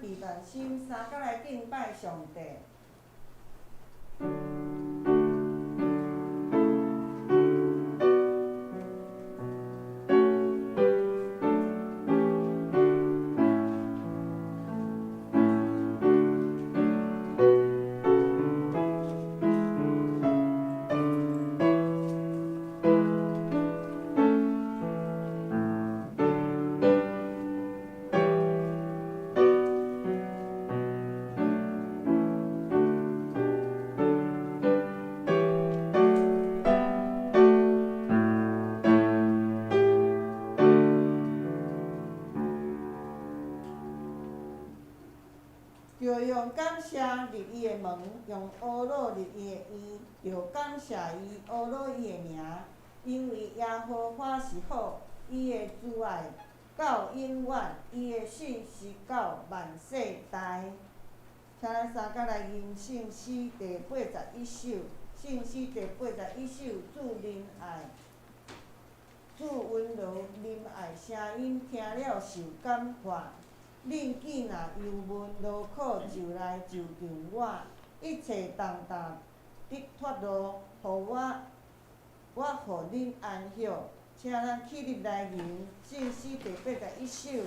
备办心，三甲来敬拜上帝。就用感谢入伊的门，用阿罗入伊的院，就感谢伊，阿罗伊的名，因为耶和华是好，伊的慈爱到永远，伊的信是到万世代。请咱三甲来吟圣诗第81首，圣诗第81首，主仁爱，主温柔，仁爱声音听了受感化。恁囝若忧闷劳苦就来就近我，一切重担得脱落，互我互恁安息。请咱起立来吟圣诗第81首。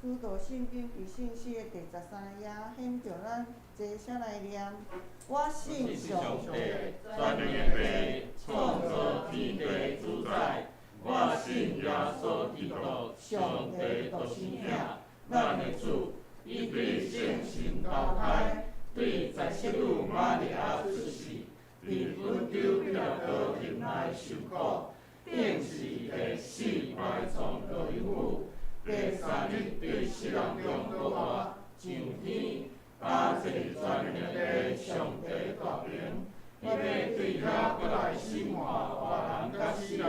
主道圣经伫圣诗的第13页，显着咱齐声来念。我信上帝，全能的创造天地主宰。我信耶稣基督，上帝独生兄，咱的主，以对圣神投胎，对17女玛利亚出世，伫温州比拉多庭内受苦，顶是第4摆从落阴府，第3日对死人中倒活上天，把这全能的上帝大名，伊要对遐过来审判活人甲死人。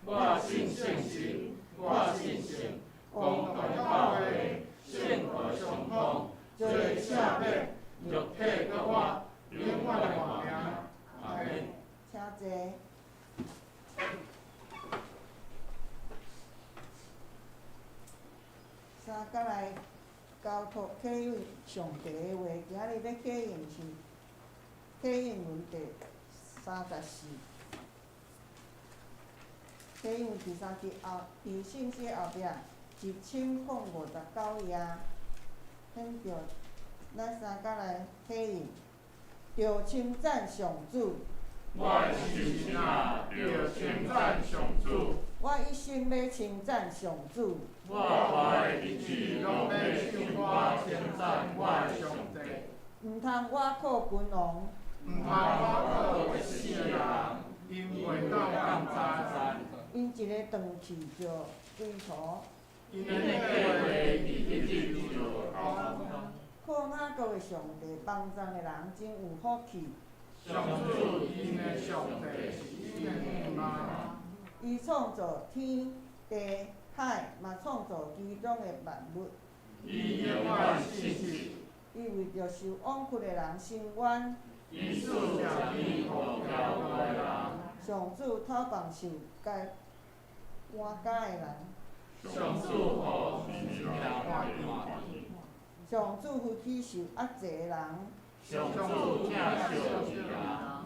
我信圣神，我信神，公大教会，圣道上通，做赦免，肉体搁我，永远的活命。阿门。请坐。三甲来交托启允上帝的话，今日要启允是启允文第34。启允第3节后，伫信息后壁1059页，选着咱三甲来启允，着称赞上主。我的心啊，着称赞上主。我一生要称赞上主。我活的日子拢要唱歌称赞我的上帝。毋通我靠君王，毋通我靠死人，因袂当降灾。因一个断气就归途，因的计划日日就高。靠雅各的上帝帮助的人真有福气。上主因的上帝是真的吗？伊创造天地海，嘛创造其中的万物。伊永远信实。伊为着受枉屈的人伸冤。伊赐正义互骄傲的人。上主讨放受该冤家的人。上主互民人看见。上主扶起受压制的人。上主疼惜义人。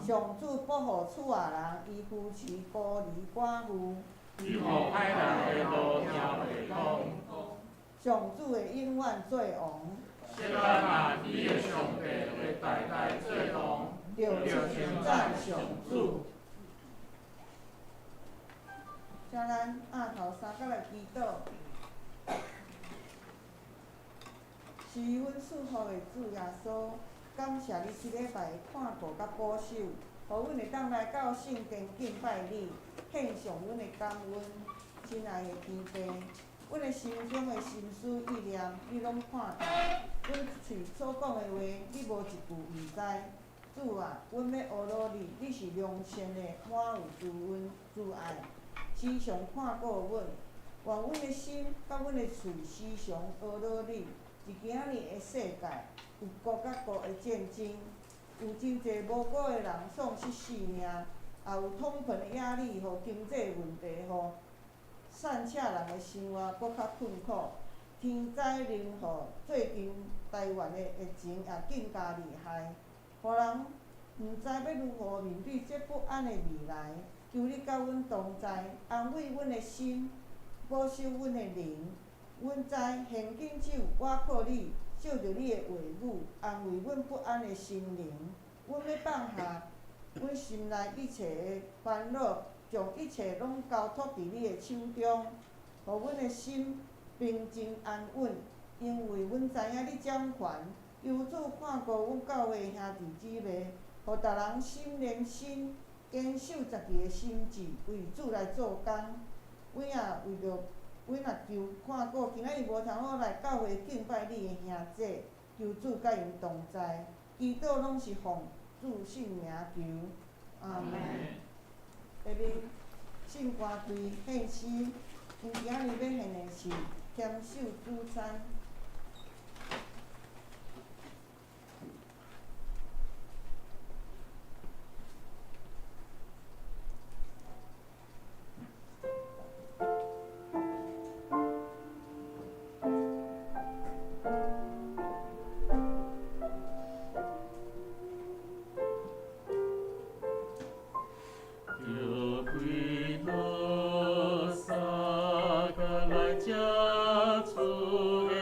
上主保护厝仔人，伊扶持孤儿寡妇。伊互歹人的路听袂通。上主会永远做王。谢咱啊，你的上帝会代代做王，着称赞上主。请咱额头三角来祈祷。是阮赐福的主耶稣，感谢你即礼拜的看顾甲保守，互阮会当来到圣殿敬拜你，献上阮的感恩。亲爱的天父，阮的心中的心思意念，你拢看到。阮喙所讲的话，你无一句毋知。主啊，阮要学努力，你是良善的，满有慈恩、慈爱，时常看顾阮。愿阮的心甲阮的喙时常学努力。伫今日的世界，有国甲国的战争，有真侪无辜的人丧失性命，也有通膨的压力，互经济问题，互善车人的生活搁较困苦。天灾人祸，最近台湾的疫情也更加厉害，互人毋知要如何面对这不安的未来。求你甲阮同在，安慰阮的心，保守阮的灵。阮知现今只有我靠你，照着你的话语，安慰阮不安的心灵。阮要放下阮心内一切的烦恼，将一切拢交托伫你的手中，互阮的心平静安稳。因为阮知影你掌权，由主看顾阮教会兄弟姊妹，互逐人心连心，坚守家己的心志，为主来做工。阮也为着阮也求看顾今仔日无通好来教会敬拜你的兄弟，求主甲因同在。祈祷拢是奉主圣名求，阿门。下面圣歌队献诗，因今仔日要献的是谦守主餐。来家主的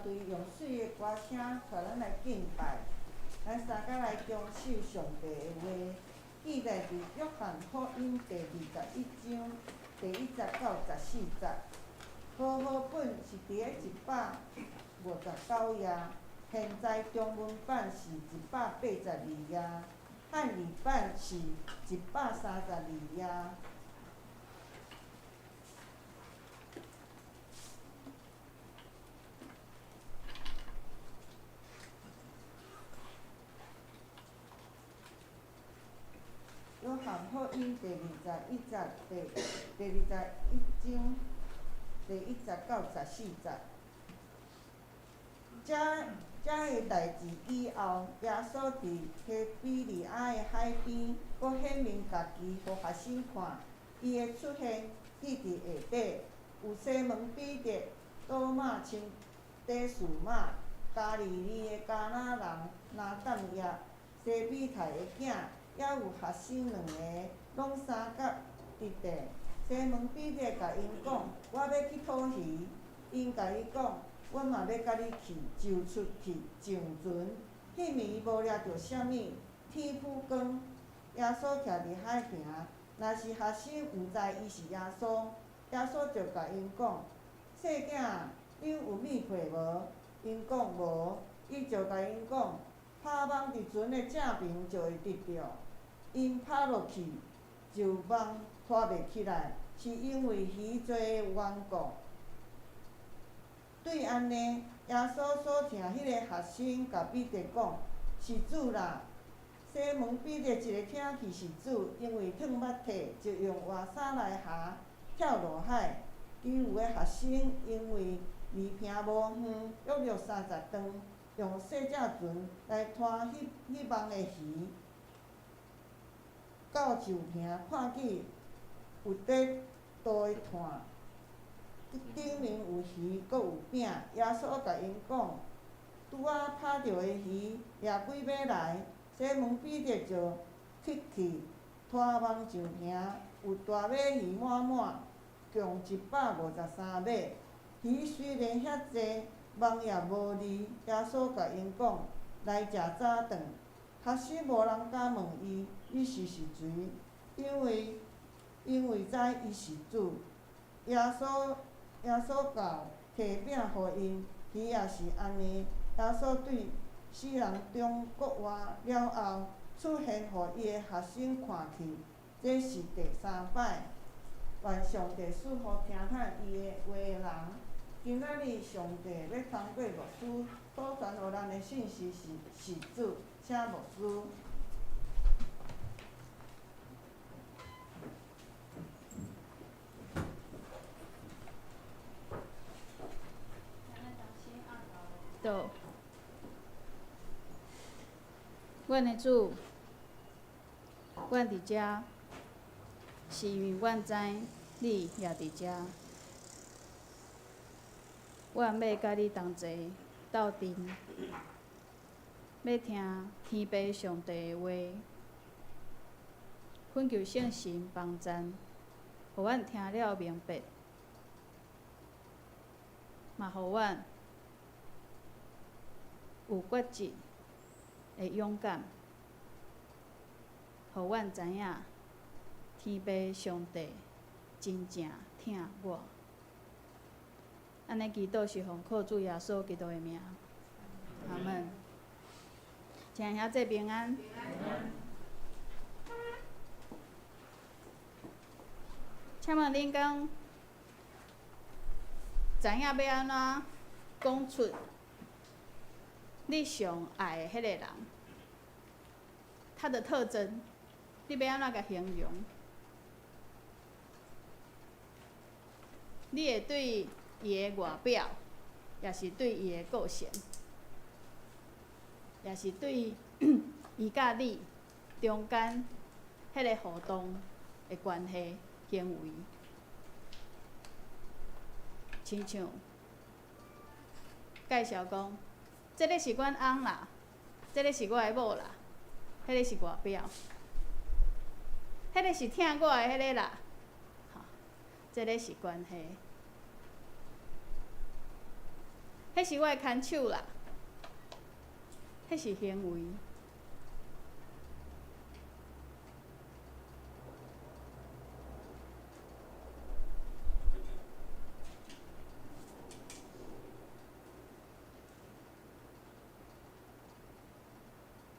队用水的歌声带咱来敬拜，咱三甲来恭守上帝的话。记载伫约翰福音第21章第1节到14节。好好本是伫个159页，现在中文版是182页，汉语版是132页。约翰福音第21节第21章第1节到14节。这个代志以后，耶稣伫提比利亚的海边，阁显明家己互学生看。伊的出现记伫下底，有西门彼得、多马、亲底属马、加利利的迦纳人拿但业、西比泰的囝，也有学生2个，拢三角伫地。西门彼得甲因讲：“我要去讨鱼。”因甲伊讲：“阮嘛要甲你去。”就出去上船。迄暝无掠着啥物，天晡光，耶稣徛伫海平。若是学生毋知伊是耶稣，耶稣就甲因讲：“细囝，恁有物配无？”因讲无，伊就甲因讲：“拍网伫船的正边就会得着。”因拍落去，就网拖袂起来，是因为鱼多的缘故。对安尼，耶稣所听迄个学生甲彼得讲：“是主啦！”西门彼得一个听去是主，因为脱捌体，就用换衫来下，跳落海。其余的学生因为离坪无远，约略30丈，用小只船来拖迄网的鱼。到上坪，看见有底倒的炭，顶面有鱼，阁有饼。耶稣甲因讲：“拄仔拍着的鱼，掠几尾来？”西门彼得就起去拖网上坪，有大尾鱼满满，共153尾。鱼虽然遐济，网也无离。耶稣甲因讲：“来食早顿。”学生无人敢问伊：“你是谁？”因为知伊是主。耶稣到摕饼互因，鱼也是安尼。耶稣对4人中国话了后，出现互伊的学生看去，这是第3摆。愿上帝赐福听叹伊的话的人。今仔日上帝要通过牧师所传互咱的信息是主，请牧师。倒，阮的主，阮伫遮，是因为阮知你也伫遮。阮要甲你同齐斗阵，要听天父上帝的话，恳求圣神帮赞，互阮听了明白，嘛互阮有决志的勇敢，互阮知影天父上帝真正疼我。安尼祈祷是奉靠主耶稣基督的名，阿门。请兄弟平安。请问恁讲，知影要安怎讲出你上爱的迄个人，他的特征，你要安怎甲形容？你会对伊的外表，也是对伊的个性，也是对伊甲你中间迄个互动的关系行为，亲像介绍讲，这个是阮翁啦，这个是我的某啦，迄个是外表，迄个是疼我的迄个啦，这个是关系。迄迄是我的牵手啦，迄是行为。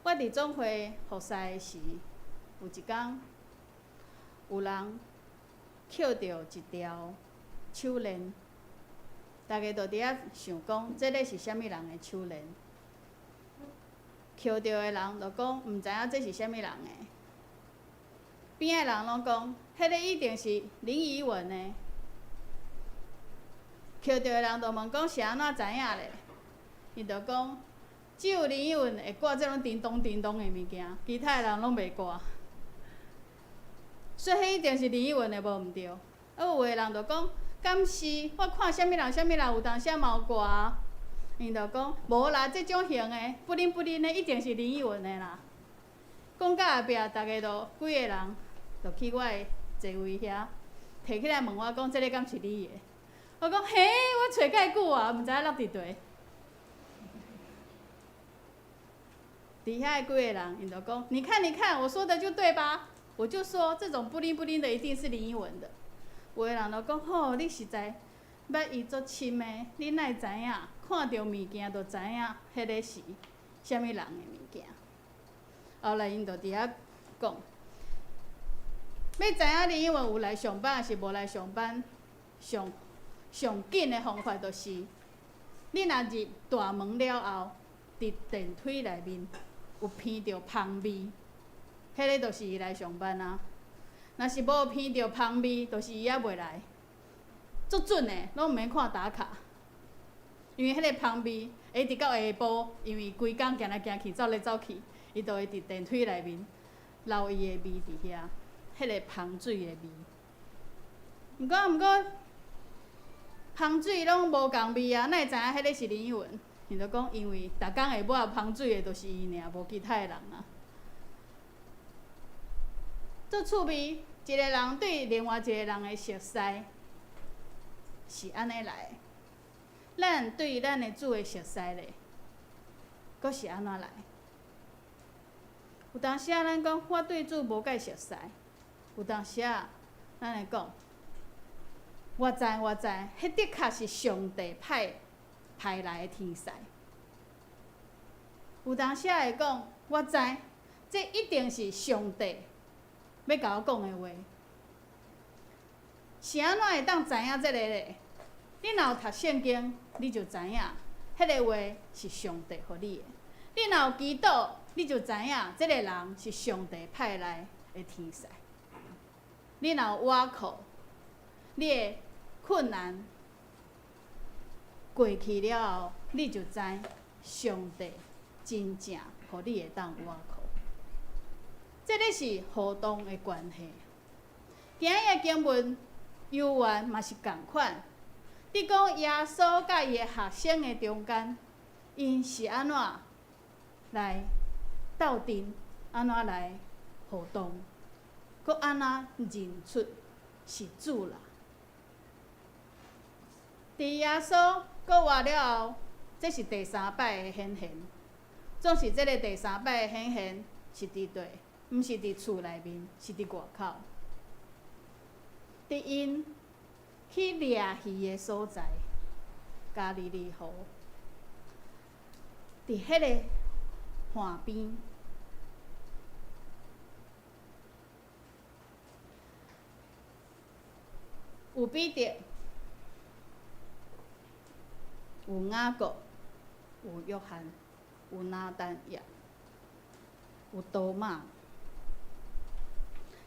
我伫总会服侍的时，有一天，有人捡到一条手链，大家就伫遐想讲，这个是啥物人的手链？捡到的人就讲，毋知影这是啥物人的。边的人拢讲，迄个一定是林怡文的。捡到的人就问讲，是安怎知影咧？伊就讲，只有林怡文会挂这种叮咚叮咚的物件，其他的人拢袂挂。所以迄一定是林怡文的，无毋对。有的人就讲，敢是？我看啥物人啥物人有当时嘛有挂。伊就讲，无啦，这种型的不灵不灵的，一定是林怡文的啦。讲到后壁，大家就几个人就去我的座位遐，摕起来问我讲，这个敢是你的？我讲嘿，我找介久啊，毋知影落伫地。底下的几个人，伊就讲，你看你看，我说的就对吧？我就说这种不灵不灵的一定是林怡文的。有的人就讲，吼，你实在捌伊足深的，你哪会知影？看到物件就知影，迄个是啥物人的物件。后来因就伫遐讲，要知影林怡文有来上班还是无来上班，上紧的方法就是，你若入大门了后，伫电梯内面有闻到芳味，迄个就是伊来上班啊。若是无闻到芳味，就是伊还袂来。足准的，拢毋免看打卡。因为迄个芳味会直到下晡，因为规工行来行去、走来走去，伊就会伫电梯内面留伊的味伫遐，迄个芳水的味。毋过，芳水拢无共味啊，哪会知影迄个是林怡文？伊就讲，因为逐工下抹芳水的，就是伊尔，无其他的人啊。足趣味，一个人对另外一个人的熟悉是安尼来的。咱对咱的主的熟悉咧，阁是安怎来？有当时啊，咱讲我对主无介熟悉；有当时啊，咱会讲我知，迄的确是上帝派来的天使。有当时会讲我知，这一定是上帝要甲我讲的话。是安怎会当知影这个咧？你若有读圣经，你就知影，迄个话是上帝予你的。你若有祈祷，你就知影，这个人是上帝派来的天使。你若有倚靠，你的困难过去了后，你就知上帝真正予你会当倚靠。这个是互动的关系。今日的经文犹原嘛是共款。你讲耶稣甲伊的学生的中间，因是安怎来斗阵，安怎来互动，佮安怎认出是主啦？伫耶稣搁活了后，这是第三摆的显现。总是这个第三摆的显现是伫地，毋是伫厝内面，是伫外口。伫因去掠鱼的所在，加利利湖，伫迄个岸边，有彼得，有雅各，有约翰，有拿但业，有多马。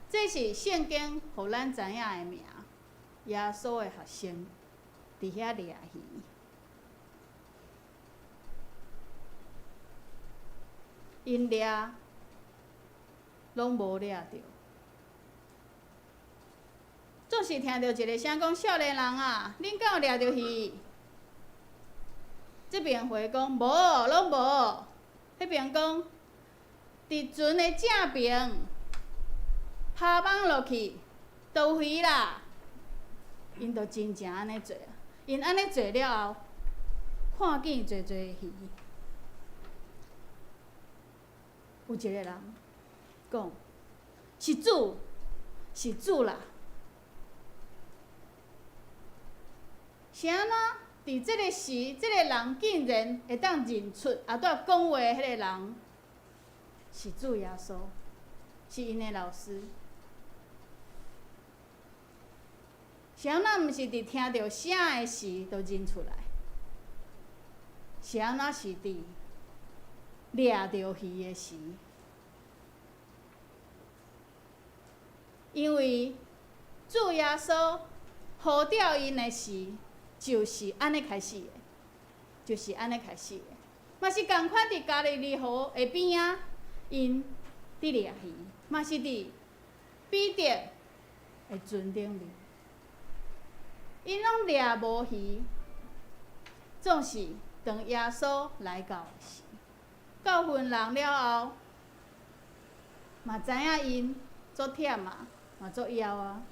这是圣经互咱知影的名。耶稣的学生伫遐掠鱼，因掠拢无掠着，总是听到一个声讲：“少年人啊，恁敢有掠着鱼？”这边回讲无，拢无。迄边讲，伫船的正边拍网落去，就有鱼啦。因就真正安尼做啊！因安尼做了后，看见侪侪鱼。有一个人讲：“是主，是主啦。”是安怎？伫即个时，即个人竟然会当认出后壁讲话的迄个人是主耶稣，是因的老师。是安怎？毋是伫听到声的时就认出来？是安怎？是伫掠着鱼的时？因为主耶稣呼召因的时，就是安尼开始的，就是安尼开始的。嘛是共款伫加利利河下边仔，因伫掠鱼，嘛是伫彼得的船顶面，因拢掠无鱼，总是当耶稣来到的时，到份人了后，嘛知影因足忝啊，嘛足枵啊。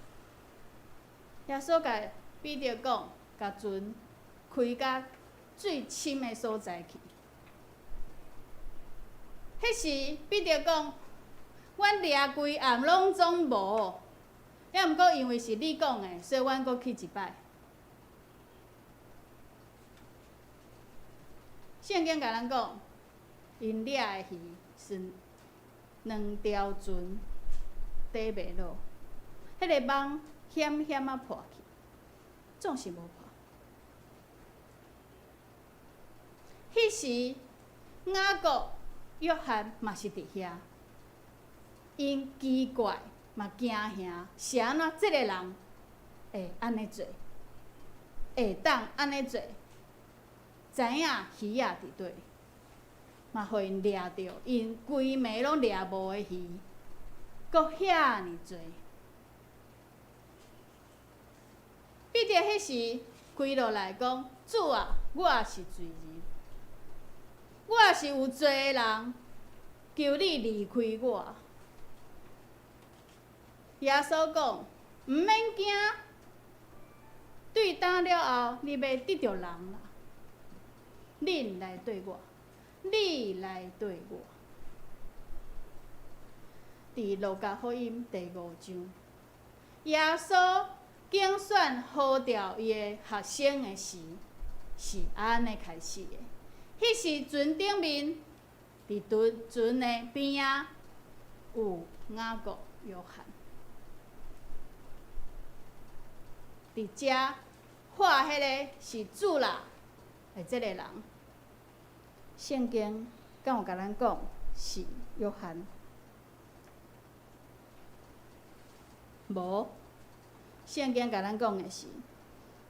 耶稣甲彼得讲，甲船开到最深的所在去。迄时彼得讲：“阮掠规暗拢总无，也毋过因为是你讲的，所以阮阁去一摆。”圣经甲咱讲，因掠的鱼是2条船底袂落，迄个网险险啊破去，总是无破。迄时雅各、约翰嘛是伫遐，因奇怪嘛惊吓，是安怎即个人会安尼做，会当安尼做？知影鱼仔伫底，嘛互因掠着，因规暝拢掠无的鱼，阁遐尼多。彼得迄时跪落来讲：“主啊，我也是罪人，我也是有罪的人，求你离开我。”耶稣讲：“毋免惊，对打了后，你要得着人啦。恁来对我，你来对我。”伫路加福音第5章，耶稣竞选呼召伊的学生的时，是安尼开始的。迄时船顶面，伫船的边仔有雅各、约翰，伫遮画迄个是主啦的即个人。圣经敢有甲咱讲是约翰？无，圣经甲咱讲的是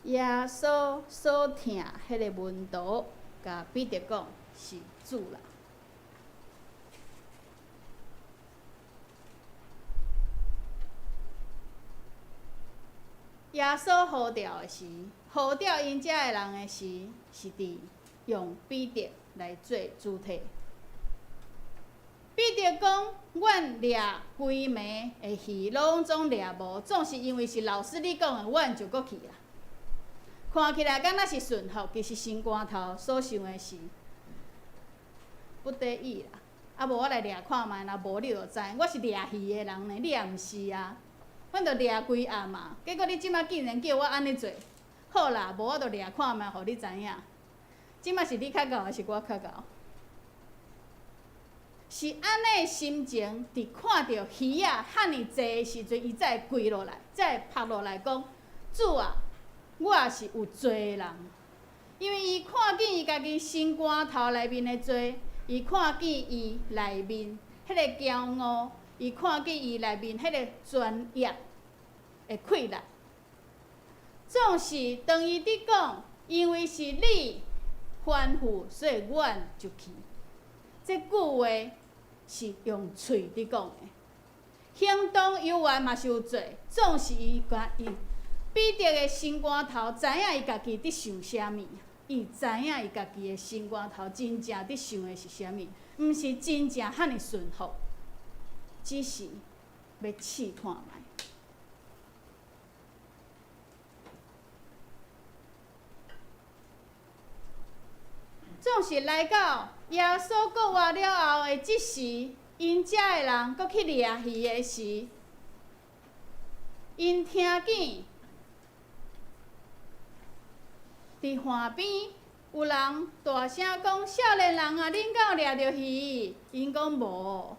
耶稣所听迄个门徒甲彼得讲是主啦。耶稣呼召的时，呼召因遮的人的时，是伫用彼得来做主体。彼得讲：“阮掠规暝的鱼，拢总掠无，总是因为是老师你讲的，阮就阁去啦。看起来敢若是顺服，其实心肝头所想的是不得已啦。啊无我来掠看觅，若无你就知，我是掠鱼的人呢，你也毋是啊。阮着掠规暗嘛，结果你即摆竟然叫我安尼做，好啦，无我着掠看觅，互你知影。即摆是你较敖，还是我较敖？是安尼的心情，伫看到鱼仔遐尼济的时阵，伊才会跪落来，才会趴落来讲：主啊，我也是有罪的人。因为伊看见伊家己心肝头内面的罪，伊看见伊内面迄个骄傲，伊看见伊内面迄个专业的溃烂。总是当伊伫讲，因为是你吩咐，所以阮就去。这句话是用喙伫讲的，行动有缘嘛是有罪。总是伊彼得的心肝头知影伊家己伫想啥物，伊知影伊家己的心肝头真正伫想的是啥物，毋是真正遐尼顺服，只是要试看觅。是来到耶稣国活了后的即时，因遮的人搁去掠鱼的时，因听见伫岸边有人大声讲：“少年人啊，恁敢有掠着鱼？”因讲无。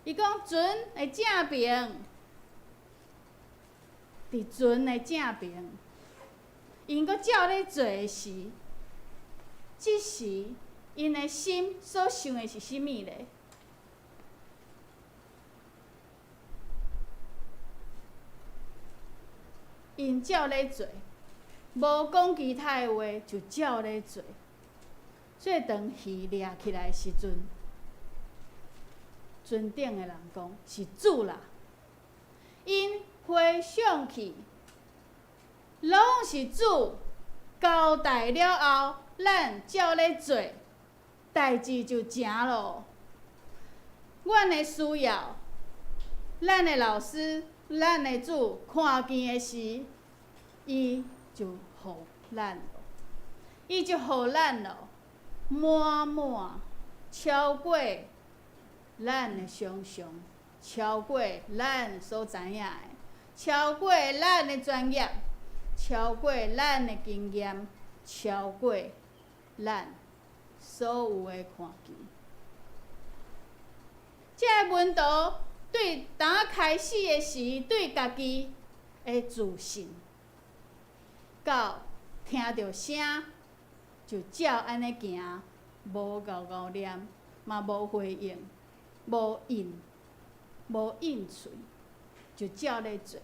伊讲船的正边，伫船的正边，因搁照咧做的时，即时因的心所想的是啥物咧？因照咧做，无讲其他的话，就照咧做。所以当鱼掠起来的时阵，船顶的人讲是主啦。因回想起，拢是主交代了后，咱照咧做，代志就成咯。阮的需要，咱的老师，咱的主看见的时，伊就互咱咯，伊就互咱咯，满超过咱的想象，超过咱所知影的，超过咱的专业，超过咱的经验，超过咱所有的看见。这个文道对当开始的时，对家己的自信，到听到声就照安尼行，无咬念，嘛无回应，无应喙，就照咧做。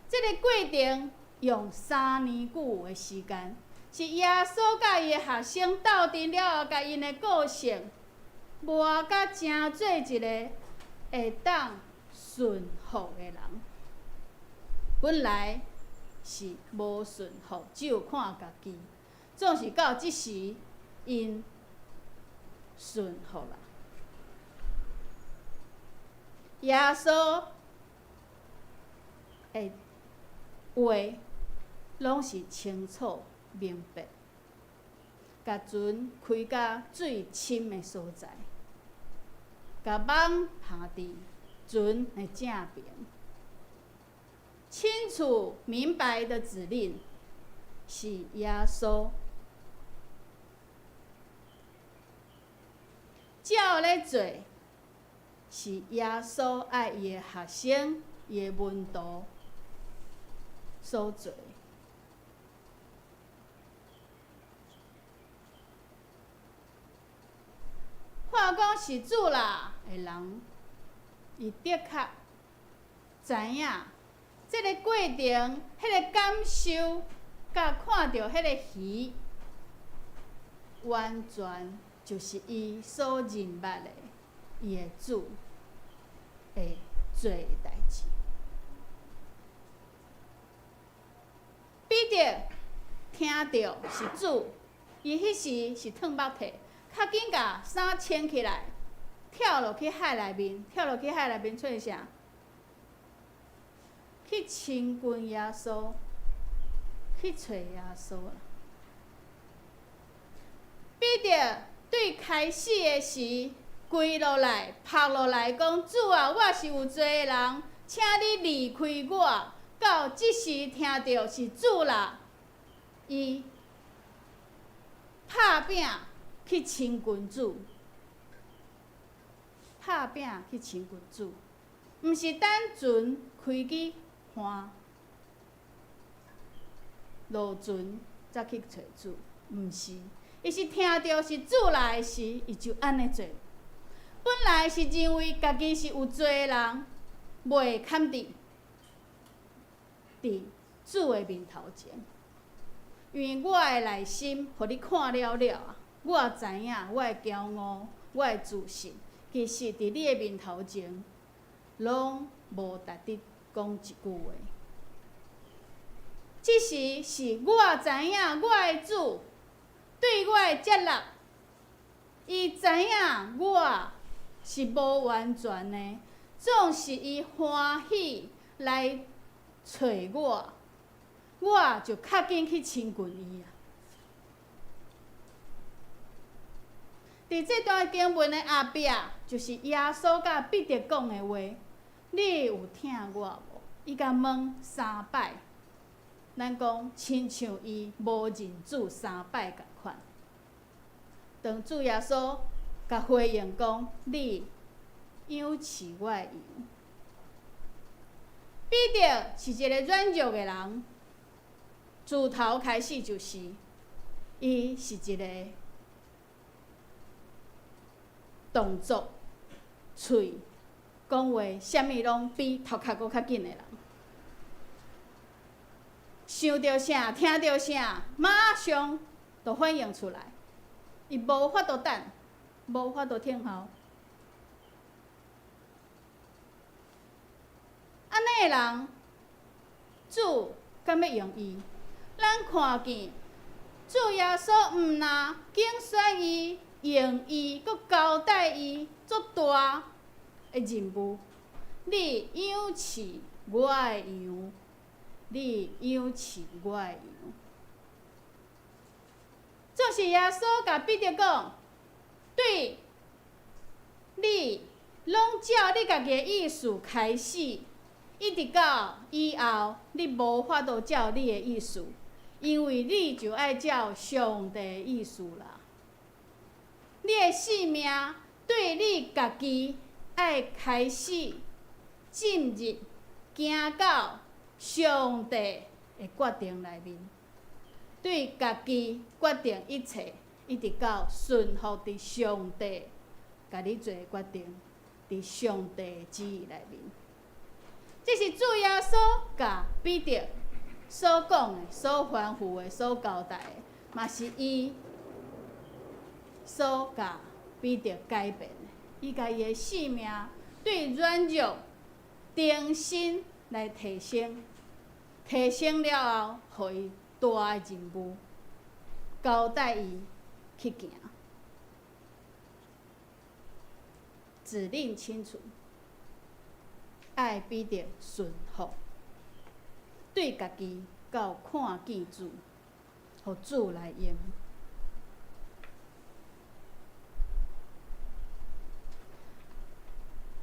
这个过程用3年久的时间，是耶稣甲伊的学生斗阵了后，甲因的个性磨甲成做一个会当顺服的人。本来是无顺服，只有看家己，总是到即时，因顺服啦。耶稣的话，拢是清楚明白，甲船开到最深的所在，甲网下伫船的正边，清楚明白的指令是耶稣照咧做，是耶稣爱伊的学生、伊的门徒所做。看讲是主啦的人，伊的确知影这个过程、迄个感受，甲看到迄个鱼，完全就是伊所认捌的，伊的主会做的代志。彼得听到是主，伊迄时是脱目体，较紧甲衫穿起来，跳落去海内面，做啥？去亲近耶稣，去找耶稣啦。彼得对开始的时，跪落来、趴落来，讲：主啊，我是有罪的人，请你离开我。到即时听到是主啦，伊拍拼去亲近主，毋是单纯开机看落船才去找主，毋是，伊是听到是主来的时，伊就安尼做。本来是认为家己是有罪的人，袂堪伫主的面头前，因为我的内心，互你看了了，我知影我的骄傲，我的自信，其实伫你的面头前，拢无值得讲一句话。即时是我知影我的主对我的接纳，伊知影我是无完全的，总是伊欢喜来找我，我就较紧去亲近伊啊。伫这段经文的后壁，就是耶稣甲彼得讲的话：你有听我无？伊甲问3摆，咱讲亲像伊无认主3摆共款。当主耶稣甲回应讲：你养饲我的羊。彼得是一个软弱的人，自头开始就是，伊是一个动作、喙讲话，啥物拢比头壳搁较紧的人。想到啥，听到啥，马上就反应出来，伊无法度等，无法度听候。安尼的人，主敢要用伊？咱看见主耶稣毋但拣选伊、用伊，佮交代伊足大的任务。你养饲我的羊，你养饲我的羊。就是耶稣甲彼得讲，对，你拢照你家己的意思开始。一直到以后，你无法度照你的意思，因为你就爱照上帝的意思啦。你的性命对你家己爱开始进入，行到上帝的决定内面，对家己决定一切，一直到顺服伫上帝，甲你做决定，伫上帝的旨意内面。这是主耶稣甲彼得所讲的、所吩咐的、所交代的，嘛是伊所甲彼得改变的。伊甲伊的性命对软弱、定心来提升，提升了后，予伊大的任务，交代伊去行，指令清楚。爱彼得顺服，对家己到看见主，互主来用。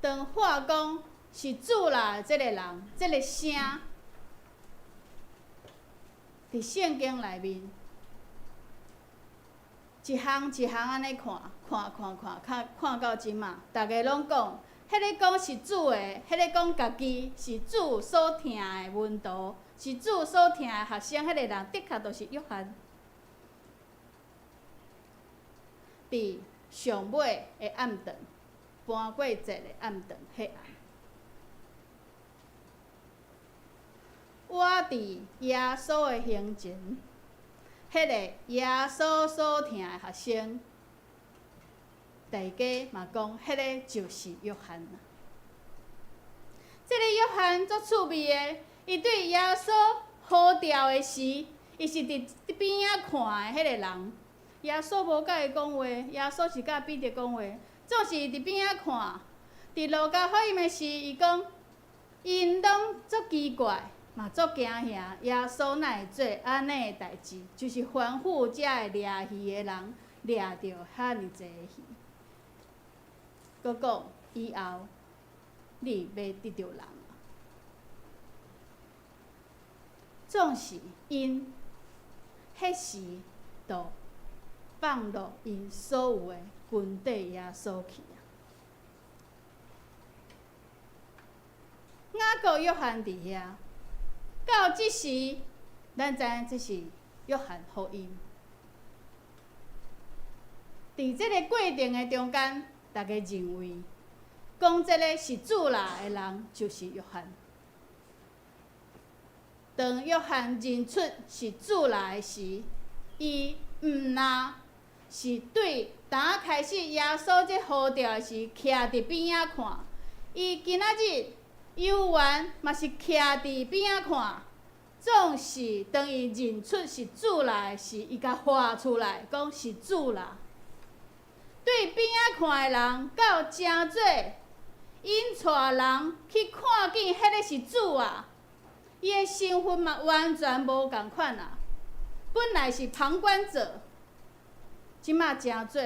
当话讲是主啦，这个人，这个声，伫圣经内面，一项一项安尼看到即马，大家拢讲。迄个讲是主的，迄个讲家己是主所听的门徒，是主所听的学生，迄个人的确就是约翰。伫上尾的暗顿，搬过节的暗顿迄暗，我伫耶稣的胸前，迄个耶稣所听的学生。大家嘛讲，迄个就是约翰啦。这个约翰足趣味的，伊对耶稣呼召的时，伊是伫边仔看的迄个人。耶稣无甲伊讲话，耶稣是甲彼得讲话，总是伫边仔看。伫路加福音的时，伊讲，因拢足奇怪，嘛足惊吓，耶稣哪会做安尼的代志？就是吩咐遮个掠鱼的人掠着遐尼济鱼。佮讲以后，你要得着人啊！总是因迄时，就放落因所有的军队耶稣去啊。雅各约翰伫遐，到即时，咱知影这是约翰福音。伫即个过程的中间。大家认为，讲这个是主啦的人就是约翰。当约翰认出是主啦的时，伊毋但是对当开始耶稣这呼召的时，徛伫边仔看，伊今仔日游玩嘛是徛伫边仔看。总是当伊认出是主啦的时，伊甲画出来，讲是主啦。对边仔看的人，到真做，因带人去看见迄个是主啊，伊的身份嘛完全无共款啊。本来是旁观者，即马真做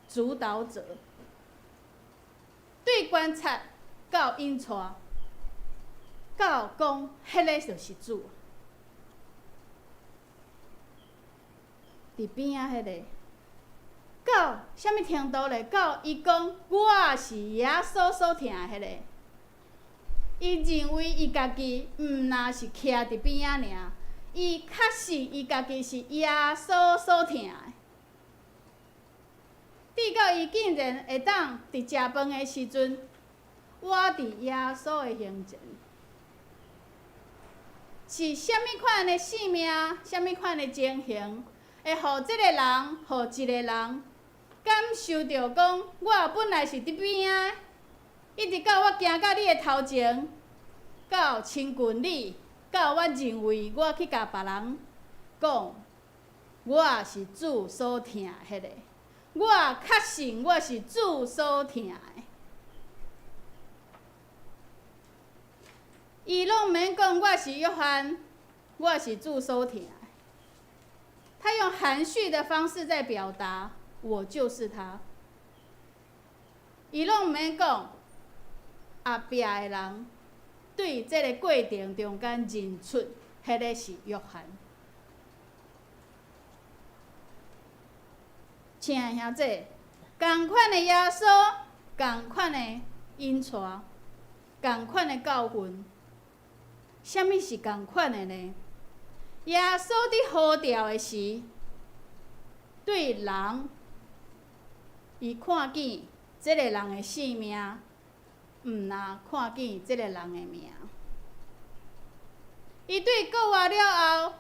主导者。对观察到引带，到讲迄个就是主。伫边仔迄个，到啥物程度咧？到伊讲我是耶稣所疼的迄个，伊认为伊家己毋若是徛伫边仔尔，伊确实伊家己是耶稣所疼的。直到伊竟然会当伫食饭的时阵，我伫耶稣的胸前，是啥物款的性命？啥物款的情形？会互即个人，互一个人感受到讲，我本来是伫边仔，一直到我行到你的头前，到亲近你，到我认为我去甲别人讲，我是主所疼的迄个，我确信我是主所疼的。伊拢毋免讲我是约翰，我是主所疼的。他用含蓄的方式在表达，我就是他。伊拢毋免讲，后壁的人对这个过程中间认出，迄个是约翰。亲爱兄弟，同款的耶稣，同款的引带，同款的教训，啥物是同款的呢？耶稣伫呼召的时，对人，伊看见即个人的性命，毋若看见即个人的名。伊对告我了后，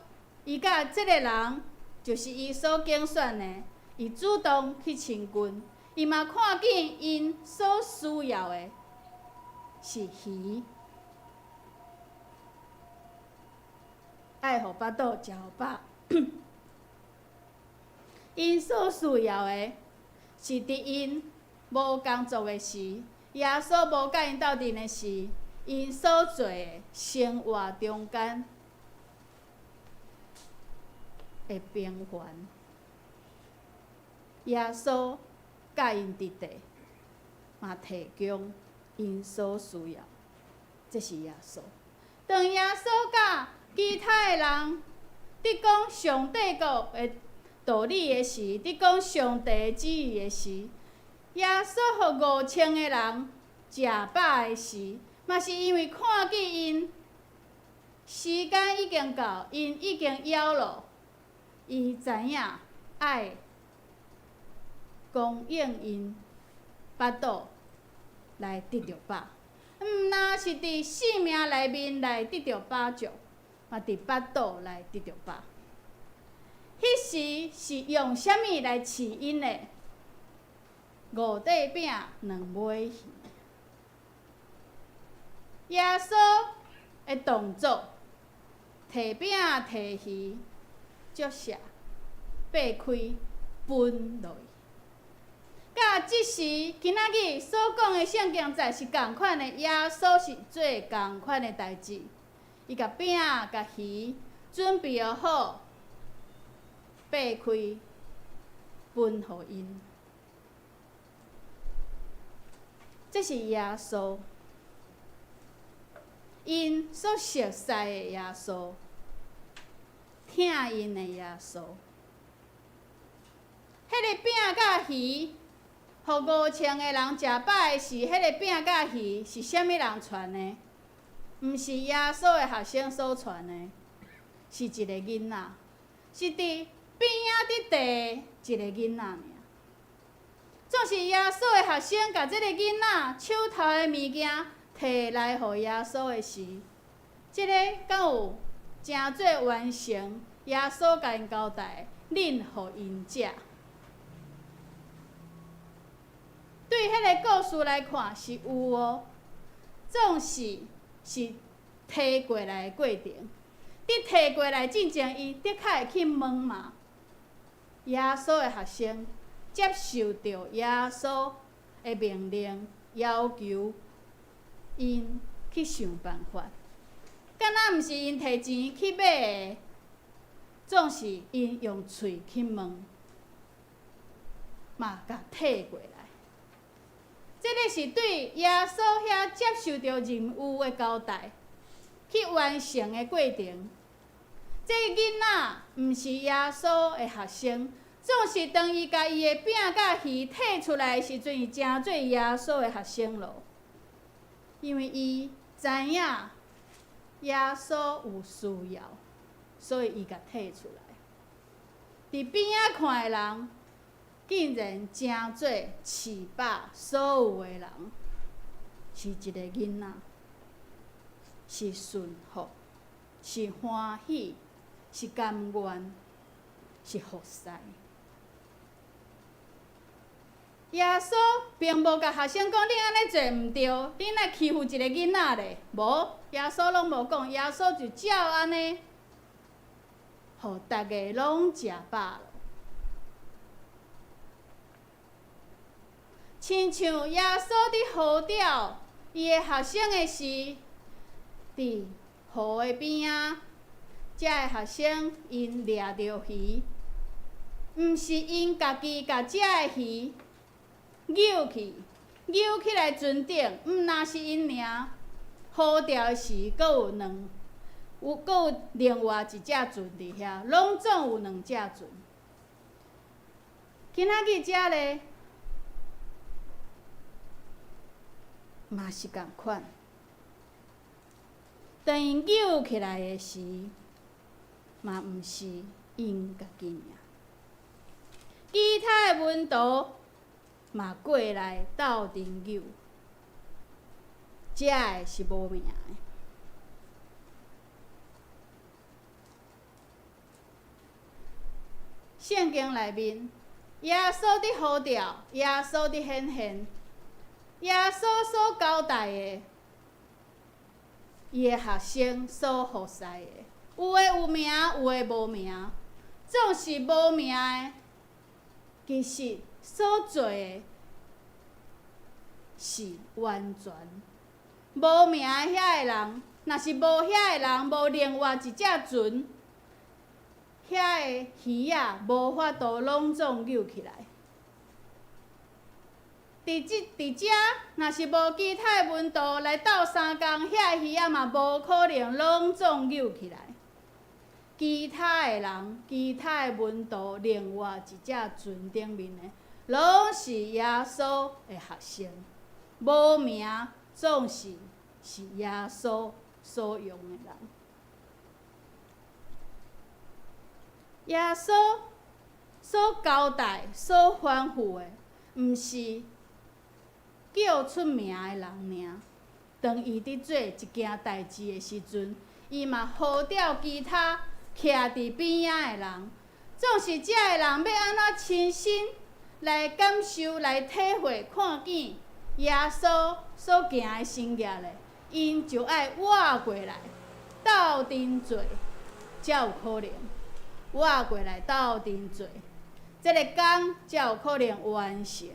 伊甲即个人就是伊所拣选的，伊主动去亲近，伊嘛看见因所需要的是鱼。爱互巴肚，食互饱。因所需要的，是伫因无工作的时，耶稣无甲因斗阵的时，因所做的生活中间的平凡。耶稣甲因伫地，嘛提供因所需要，这是耶稣。当耶稣甲其他的人伫讲上帝国的道理的时，伫讲上帝的旨意的时，耶稣互5000个人食饱的时，嘛是因为看见因时间已经到，因已经枵了，伊知影爱供应因巴肚来得到饱，毋若是伫生命内面来得到饱足。嘛，伫巴肚来得到饱。迄时是用啥物来饲因的？5块饼2尾鱼。耶稣的动作，摕饼摕鱼，接下掰开分落去。甲即时今仔日所讲的圣经在是共款的，耶稣是做共款的代志。伊甲饼、甲鱼准备好，掰开分互因。这是耶稣，因所熟悉的耶稣，疼因的耶稣。迄个饼甲鱼，互5000个人食饱的时，迄个饼甲鱼是啥物人传的？毋是耶稣的学生所传的，是一个囡仔，是伫边仔伫地一个囡仔尔。总是耶稣的学生甲即个囡仔手头的物件摕来互耶稣的时，即个敢有真做完成耶稣甲因交代，恁互因食。对迄个故事来看是有哦，总是摕过来的过程。伫摕过来之前，伊的确会去问嘛。耶稣的学生接受到耶稣的命令，要求因去想办法。敢若毋是因摕钱去买的，总是因用喙去问。嘛甲摕过来。这个是对耶稣遐接受着任务的交代，去完成的过程。这囡仔毋是耶稣的学生，总是当伊甲伊的饼甲鱼摕出来的时阵，伊诚做耶稣的学生咯。因为伊知影耶稣有需要，所以伊甲摕出来。伫边仔看的人，竟然诚做饲饱所有的人，是一个囡仔，是顺服，是欢喜，是甘愿，是服侍。耶稣并无甲学生讲：“恁安尼做毋对，恁来欺负一个囡仔咧。”无，耶稣拢无讲，耶稣就照安尼，互大家拢食饱了。亲像耶稣伫号召伊的学生的时，伫河的边仔，遮的学生因掠着鱼，毋是因家己甲遮的鱼扭起来船顶，若是因尔。号召的时，阁有另外一只船伫遐，拢总有2只船。今仔日遮咧，嘛是共款。当因扭起来的时，嘛毋是因家己尔。其他的门徒嘛过来斗阵扭，遮的是无命的。圣经内面，耶稣伫号召，耶稣伫显现，耶稣所交代的，伊的学生所服侍的，有的有名，有的无名，总是无名的。其实所做的是完全无名的遐个人，若是无遐个人，无另外一只船，遐个鱼仔无法度拢总扭起来。伫遮，若是无其他的门徒来斗相共，遐个鱼仔嘛无可能拢总扭起来。其他的人，其他的门徒，另外一只船顶面的，拢是耶稣的学生，无名，总是耶稣所用的人。耶稣所交代、所吩咐的，毋是叫出名的人尔。当伊伫做一件代志的时阵，伊嘛号召其他徛伫边仔的人，总是遮的人要安怎亲身来感受、来体会、看见耶稣所行的生涯咧，因就爱活过来，斗阵做，才有可能活过来斗阵做，这个工才有可能完成。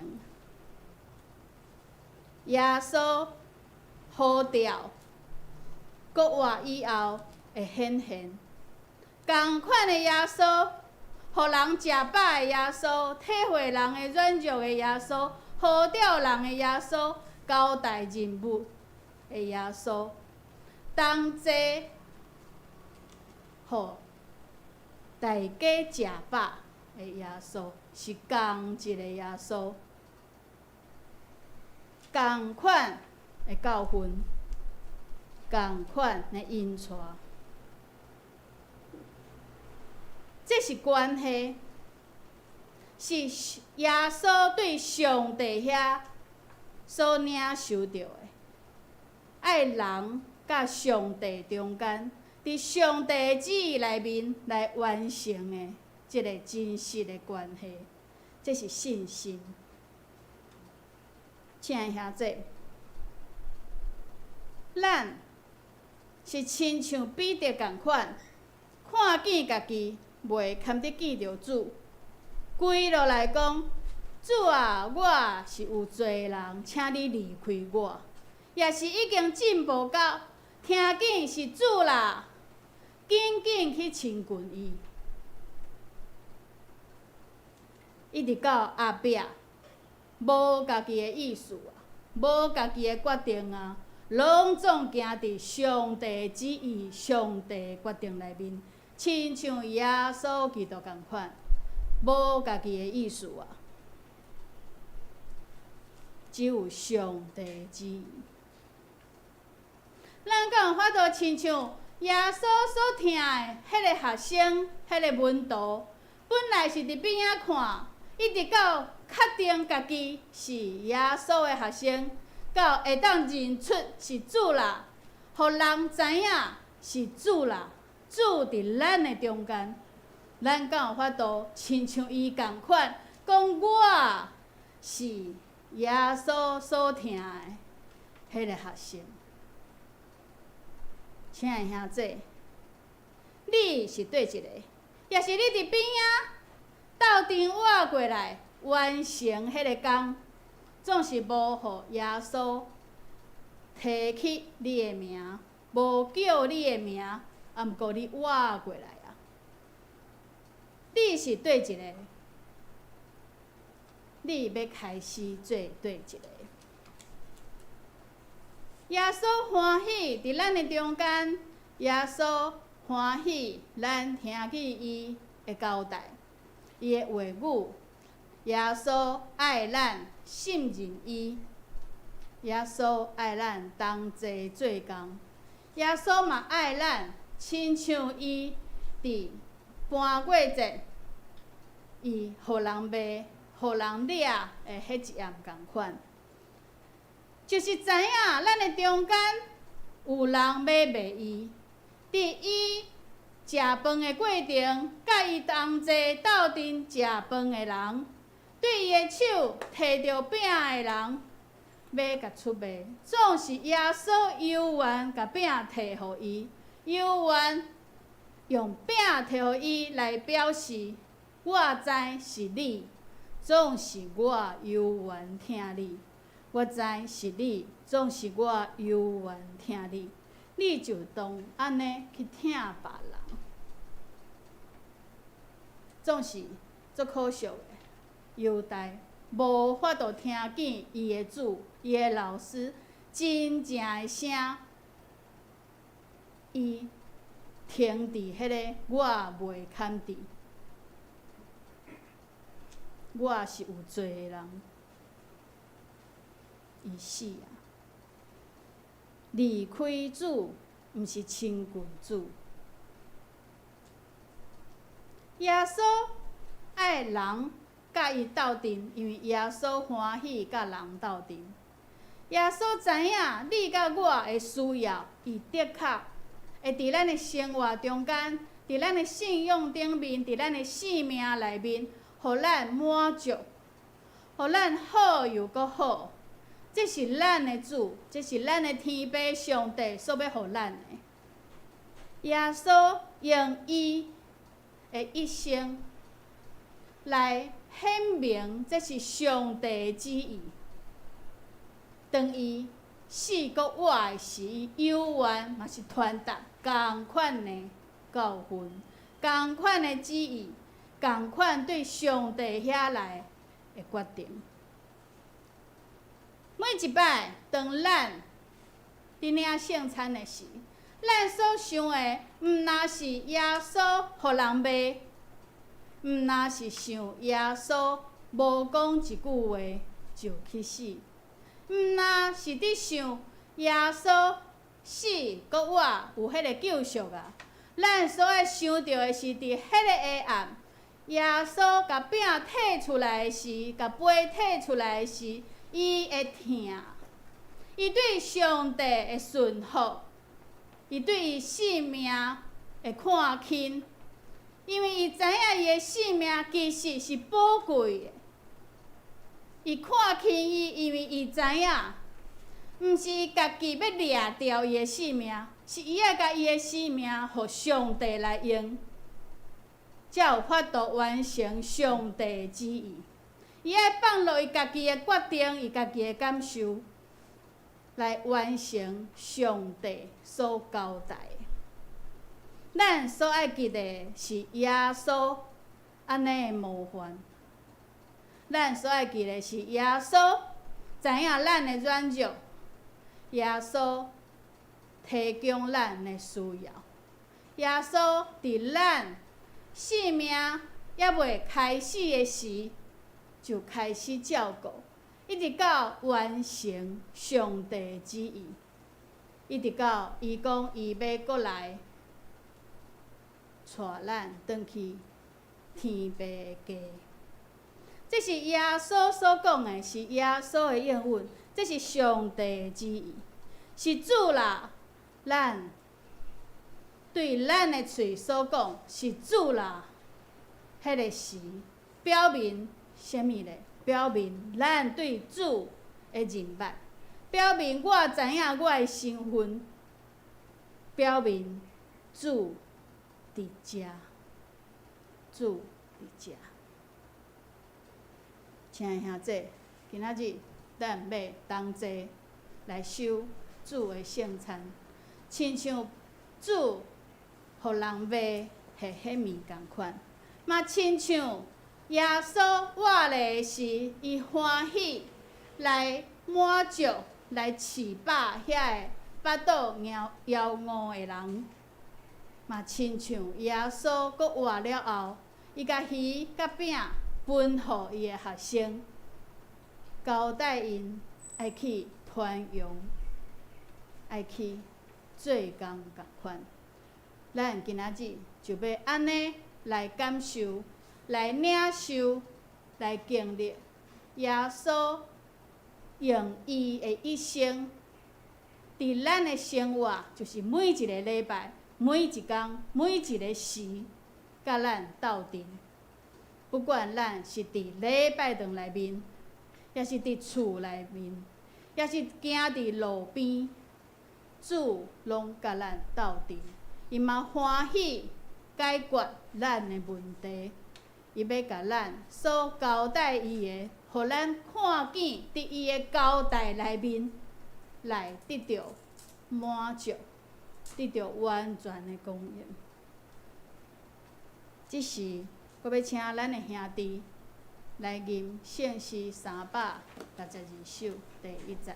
耶稣号召，国活以后会显现。同款的耶稣，互人食饱的耶稣，体会人的软弱的耶稣，号召人的耶稣，交代任务的耶稣，同齐互大家食饱的耶稣，是同一个耶稣，同款的教训，同款的引带。这是关系，是耶稣对上帝遐所领受到的，爱人甲上帝中间，伫上帝的旨意内面来完成的这个真实的关系，这是信心。亲爱兄弟，咱是亲像彼得共款，看见家己袂堪得见着主，跪落来讲：“主啊，我是有罪人，请你离开我。”也是已经进步到听见是主啦，紧紧去亲近伊。一直到后壁，无家己的意思啊，无家己的决定啊，拢总行伫上帝旨意、上帝决定内面，亲像耶稣基督共款，无家己的意思啊，只有上帝旨意。咱敢有法度亲像耶稣所听的迄个学生、迄个门徒，本来是伫边仔看，一直到确定家己是耶稣的学生，到会当认出是主啦，互人知影是主啦，主伫咱的中间。咱敢有法度亲像伊共款，讲我是耶稣所听的迄个学生。亲爱兄弟，你是对一个，也是你伫边仔斗阵活过来完成迄个工，总是无互耶稣提起你的名，无叫你的名，啊，毋过你活过来啊。你是对一个，你要开始做对一个。耶稣欢喜伫咱的中间，耶稣欢喜咱听去伊的交代，伊的话语。耶稣爱咱信任伊，耶稣爱咱同齐做工，耶稣嘛爱咱，亲像伊伫搬过节，伊互人卖、互人掠的迄一样共款。就是知影咱的中间有人要卖伊，伫伊食饭的过程，甲伊同齐斗阵食饭的人，对伊的手摕着饼的人，要甲出卖，总是耶稣犹原甲饼摕互伊，犹原用饼摕互伊来表示，我知是你，总是我犹原听你。我知是你，总是我犹原听你，你就当安尼去听别人，总是足可惜的。犹大无法度听见伊的主、伊的老师真正的声，伊停伫迄个我袂堪伫，我是有罪的人。伊死啊！离开主，毋是亲近主。耶稣爱人甲伊斗阵，因为耶稣欢喜甲人斗阵。耶稣知影你甲我的需要，伊的确会伫咱的生活中间，伫咱的信仰顶面，伫咱的生命内面，互咱满足，互咱好又搁好。这是咱的主，这是咱的天父上帝所要互咱的。耶稣用伊的一生来显明，这是上帝的旨意。当伊死搁活的时，犹原嘛是传达同款的教训、同款的旨意、同款对上帝遐来的决定。每一摆，当咱伫领圣餐的时，咱所想的，毋若是耶稣互人卖，毋若是想耶稣无讲一句话就去死，毋若是伫想耶稣死搁活有迄个救赎啊。咱所爱想到的是，伫迄个黑暗，耶稣甲饼摕出来的时，甲杯摕出来的时。伊会听，伊对上帝会顺服，伊对伊性命会看轻，因为伊知影伊的性命其实是宝贵的。伊看轻伊，因为伊知影，毋是伊家己要掠掉伊的性命，是伊要甲伊的性命互上帝来用，才有法度完成上帝的旨意。伊爱放落伊家己的决定，伊家己的感受，来完成上帝所交代的。咱所爱记的是耶稣安尼的模范，咱所爱记的是耶稣知影咱的软弱，耶稣提供咱的需要，耶稣伫咱性命还未开始的时，就开始照顾，一直到完成上帝的旨意，一直到伊讲伊要过来，带咱转去天父的家。这是耶稣所讲的，是耶稣的应允，这是上帝的旨意，是主啦。咱对咱的嘴所讲，是主啦。迄个时，表明啥物咧？表明咱对主的认捌，表明我知影我的身份，表明主伫遮，主伫遮。亲爱兄弟，今仔日咱要同齐来守主的圣餐，亲像主互人买下迄面共款，嘛亲像耶稣活咧时，伊欢喜来满足、来饲饱遐个腹肚枵饿的人，嘛亲像耶稣佫活了后，伊甲鱼甲饼分互伊的学生，交代因爱去传扬，爱去做工共款。咱今仔日就要安尼来感受、来领受、来经历耶稣用伊的一生，伫咱的生活，就是每一个礼拜、每一天、每一个时，甲咱斗阵。不管咱是伫礼拜堂内面，也是伫厝内面，也是行伫路边，主拢甲咱斗阵。伊嘛欢喜解决咱的问题，伊要甲咱所交代伊的，互咱看见伫伊的交代内面，来得到满足，得到完全的供应。即时，我要请咱的兄弟来吟圣诗362首第1节。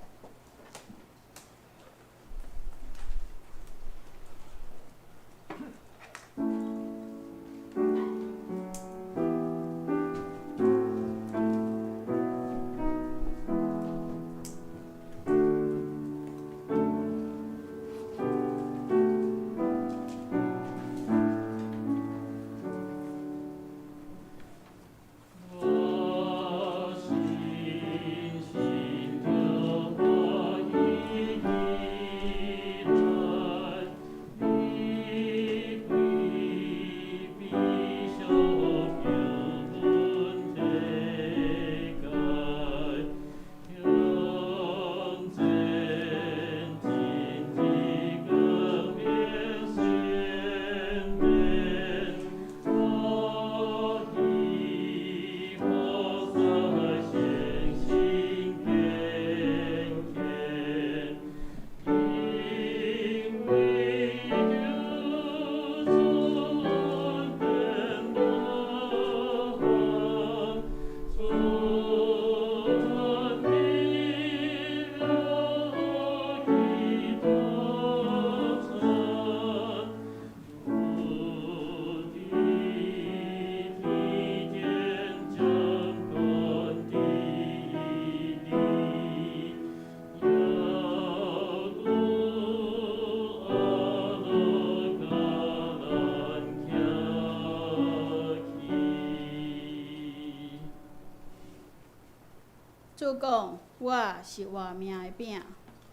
主讲：我是活命的饼，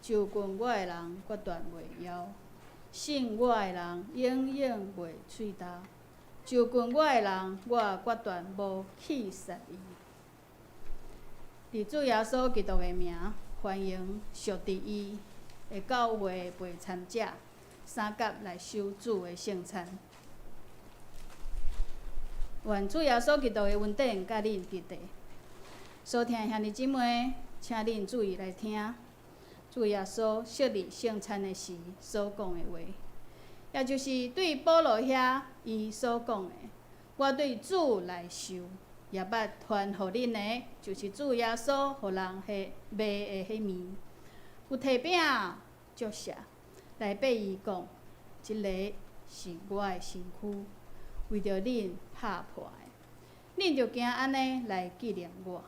就近我的人决断袂枵，信我的人永远袂喙焦。就近我的人，我决断无去杀伊。伫主耶稣基督的名，欢迎属伫伊的教会陪参者三甲来守主的圣餐。愿主耶稣基督的恩典甲恁伫地。所听的兄弟姊妹，请恁注意来听，主耶稣设立圣餐的时所讲的话，也就是对保罗遐伊所讲的：我对主来受，也捌传互恁的，就是主耶稣互人卖的迄面。有摕饼祝谢，来八字讲，即个是我的身躯，为着恁拍破的，恁着行安尼来纪念我。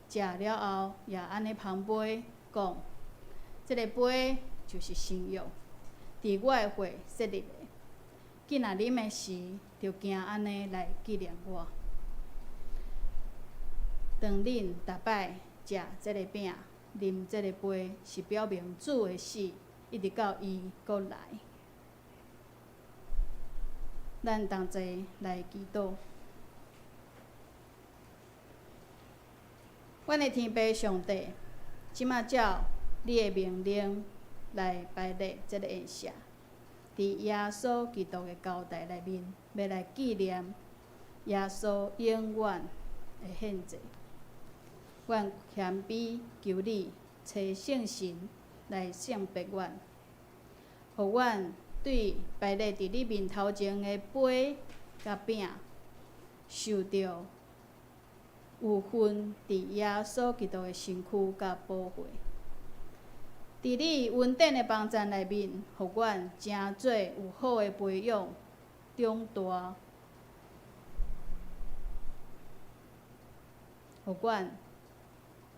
食了后，也安尼捧杯，讲，即个杯就是新约，伫我的血设立的。今仔啉的时，着行安尼来纪念我。当恁逐摆食即个饼、啉即个杯，是表明主的死，一直到伊搁来。咱同齐来祈祷。阮的天父上帝，即马照你的命令来摆列即个宴席，伫耶稣基督的交代内面，要来纪念耶稣永远的献祭。阮谦卑求你找圣神来圣别阮，互阮对摆列伫你面头前的杯甲饼，受到有份伫耶稣基督的身躯甲保护。伫你恩典的帮助内面，互阮诚做有好的培养、长大，互阮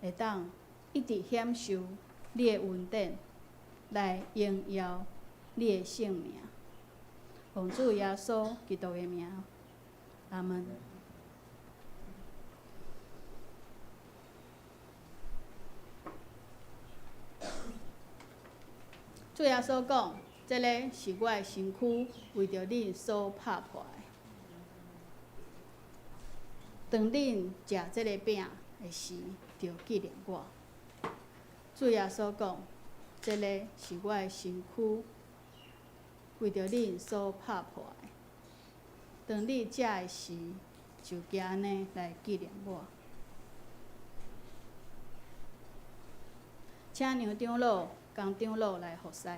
会当一直享受你的恩典，来荣耀你的圣名。奉主耶稣基督的名，阿门。主耶稣讲，这个是我的身躯，为着恁所拍破的。当恁食这个饼的时，着纪念我。主耶稣讲，这个是我的身躯，为着恁所拍破的。当你食的时，就加安尼来纪念我。请杨长老、江长老来服侍。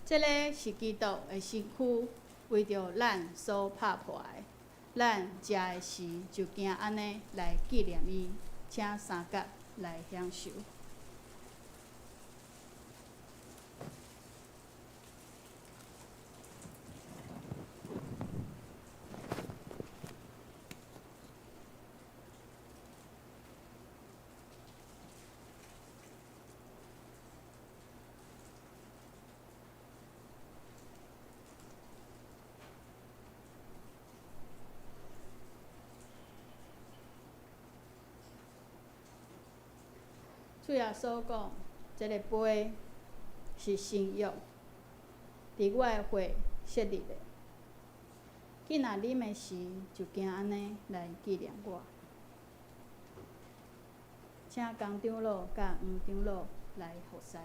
这个是基督的身躯，为着咱所拍破的。咱食的时，就行安尼来纪念伊，请三角来享受。主耶稣讲，这个杯是新约，伫我的血设立的。今仔啉的时，就行安尼来纪念我。请江长老甲黄长老来服侍。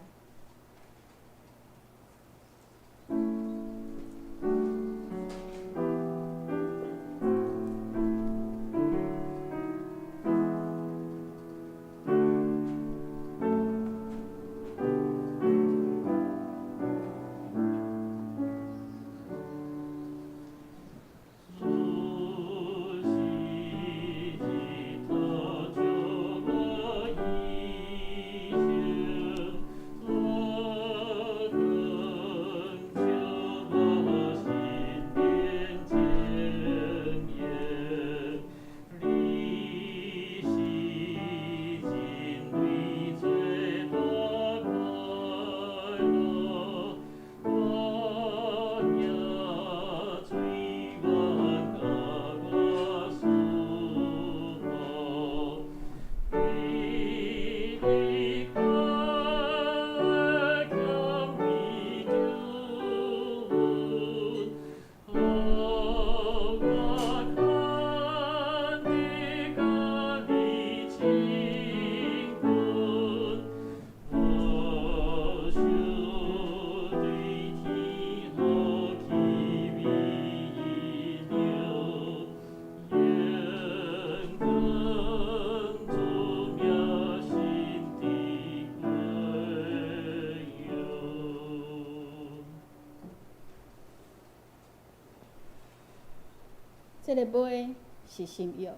这个杯是新药，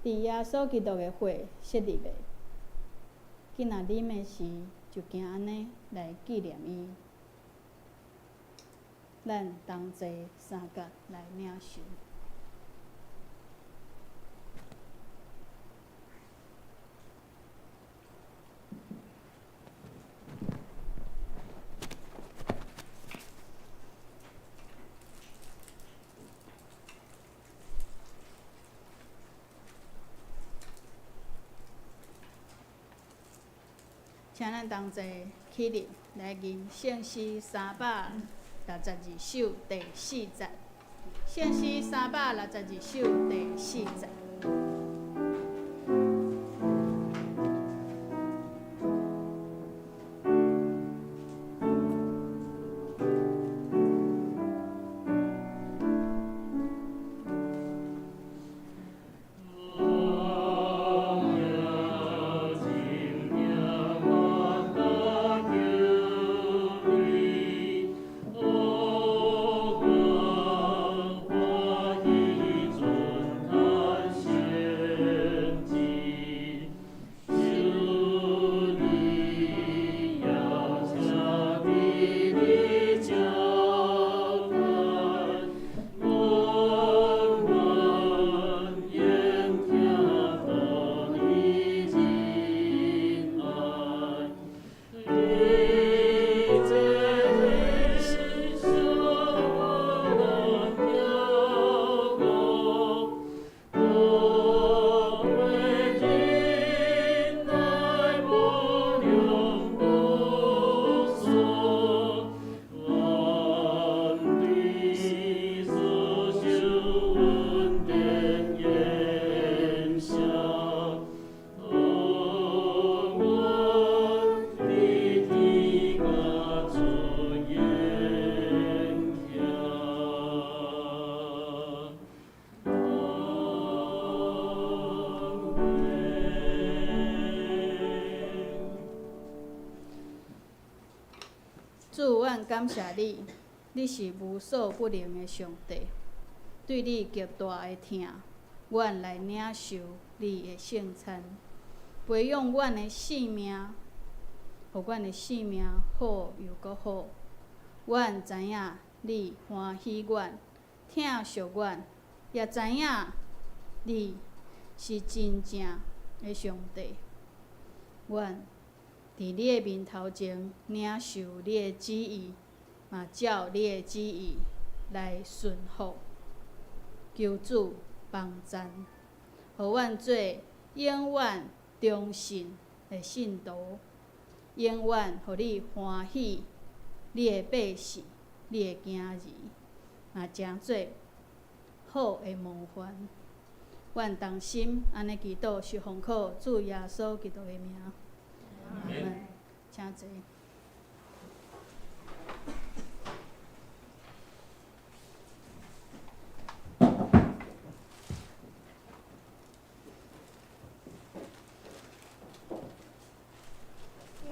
伫耶稣基督的血设立的。今仔啉的时，就惊安尼来纪念伊。咱同齐三角来领受。请咱同齐起立来吟圣诗362首第4节。圣诗362首第4节。主，阮感谢你，你是无所不能的上帝。对你极大的疼，阮来领受你的圣餐，培养阮的性命，互阮的性命好又搁好。阮知影你欢喜阮，疼惜阮，也知影你是真正的上帝。阮伫你的面头前领受你的旨意，嘛照你的旨意来顺服。求主帮赞，互阮做永远忠信的信徒，永远互你欢喜你的百姓、你的囝儿，嘛诚做好的模范。愿同心安尼祈祷，是奉靠主耶稣基督的名。阿门。请坐。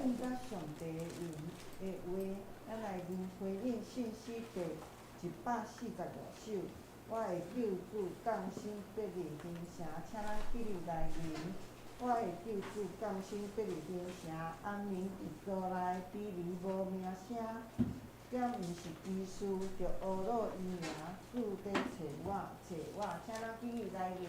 应甲上帝的话，咱来念回应信息第146首。我的救主降生得入天城，请咱记入来念。我的救主降生得入天城，安眠伫高内，比离无名声。点毋是医师，着懊恼伊名。主在找我，请咱记入来念。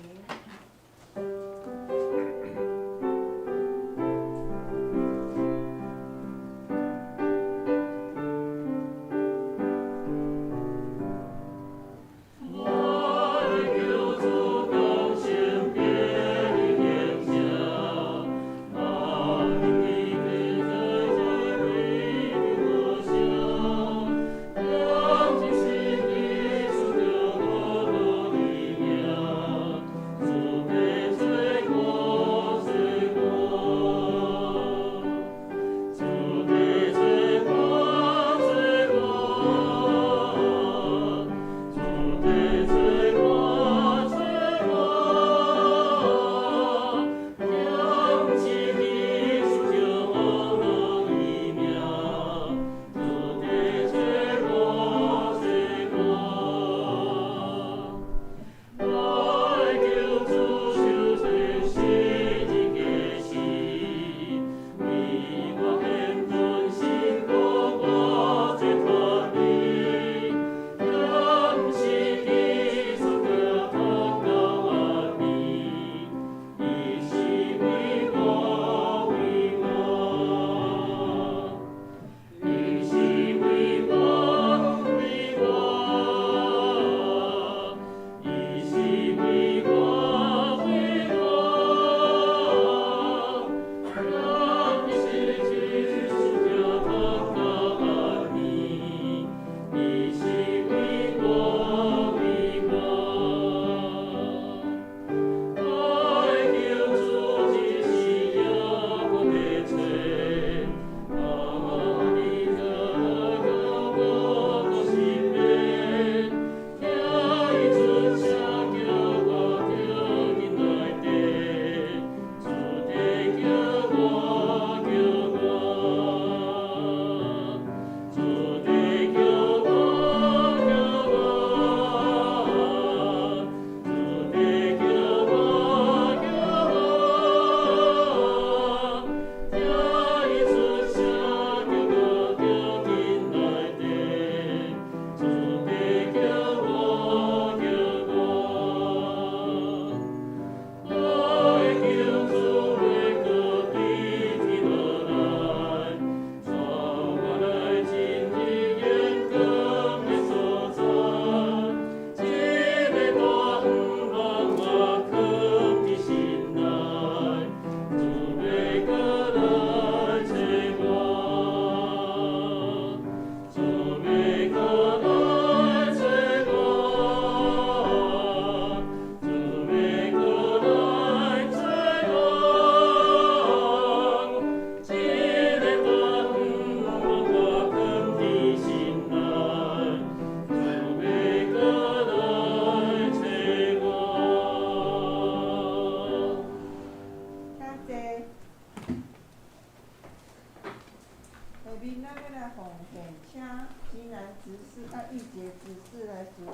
玉洁执事来主持。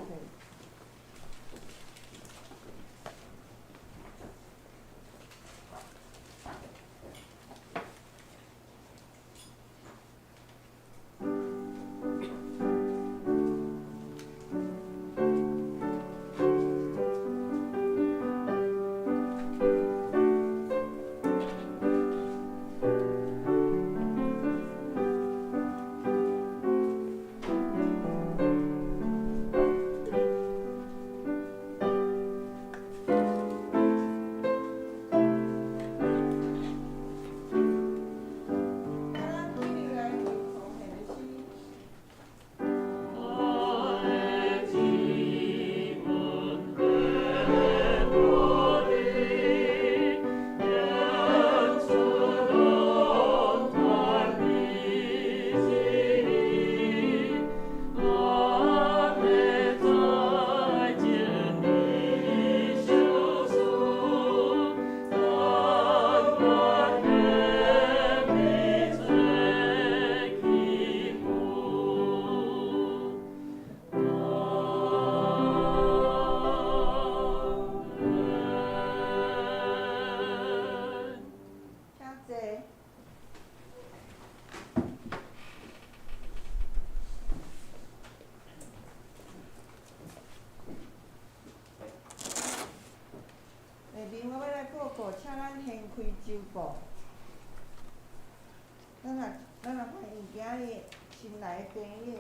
的新来的朋友，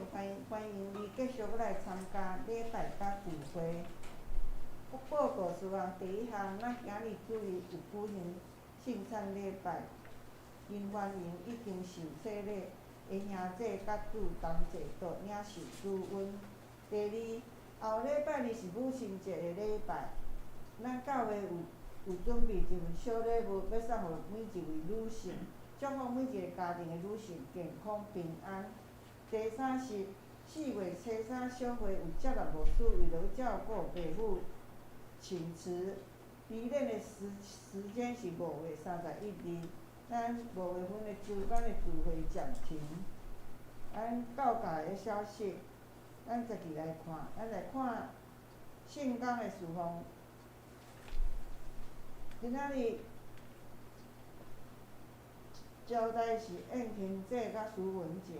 欢迎你继续来参加礼拜甲聚会。报告事项第一项，咱今日主日有举行圣餐礼拜，因欢迎已经受洗礼的兄弟甲主同齐到领受主恩。第二，后礼拜二是母亲节的礼拜，咱教会有准备一份小礼物，要送互每一位女性，祝福每一个家庭的女性健康平安。第三是4月初3小会有接纳牧师为了照顾爸母请辞，依咱的时间是5月31日，咱5月份的周间的聚会暂停。咱教界的消息，咱家己来看，咱来看圣工的事项。今仔日招待是宴庆节甲苏文节，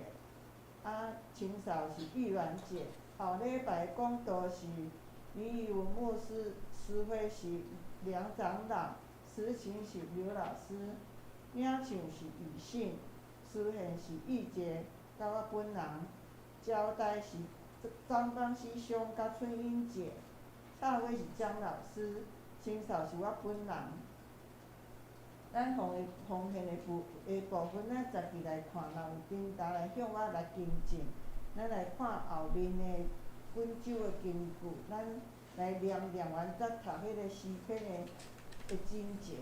清扫是玉兰节。后礼拜讲道是李宇文牧师，诗会是梁长老，诗情是刘老师，领唱是雨信，诗献是玉洁甲我本人，招待是张邦熙兄甲春英姐，唱会是江老师，清扫是我本人。咱奉献的部分，咱家己来看，若有金达来向我来捐赠。咱来看后面的滚酒的金句，咱来念完则读迄个诗篇的经节。